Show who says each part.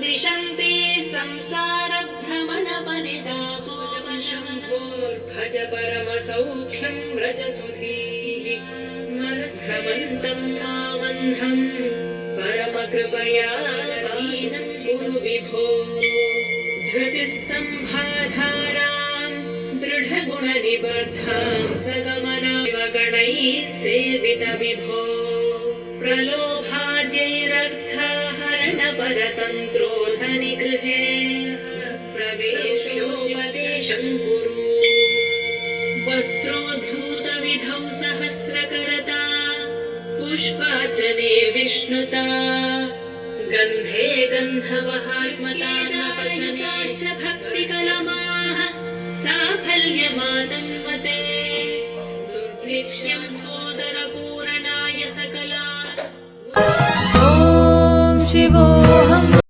Speaker 1: दिशन्ति संसारभ्रमणपरितापोजमशम्भोर्भज परमसौख्यं व्रजसुधीः मनस्रमन्तं मावन्धं परमकृपया दीनं कुरु विभो धृतिस्तम्भाधारां दृढगुणनिबद्धां सगमनाव गणैः सेवित विभो प्रलोभाद्यैरर्थहरणपरतन्त्रोधनिगृहे प्रवेशोपदेशं कुरु वस्त्रोद्धूतविधौ सहस्रकरता पुष्पार्चने विष्णुता गन्धे गन्धवहात्मतापचनाश्च भक्तिकलमाः साफल्यमादन्मते दुर्भिक्ष्यं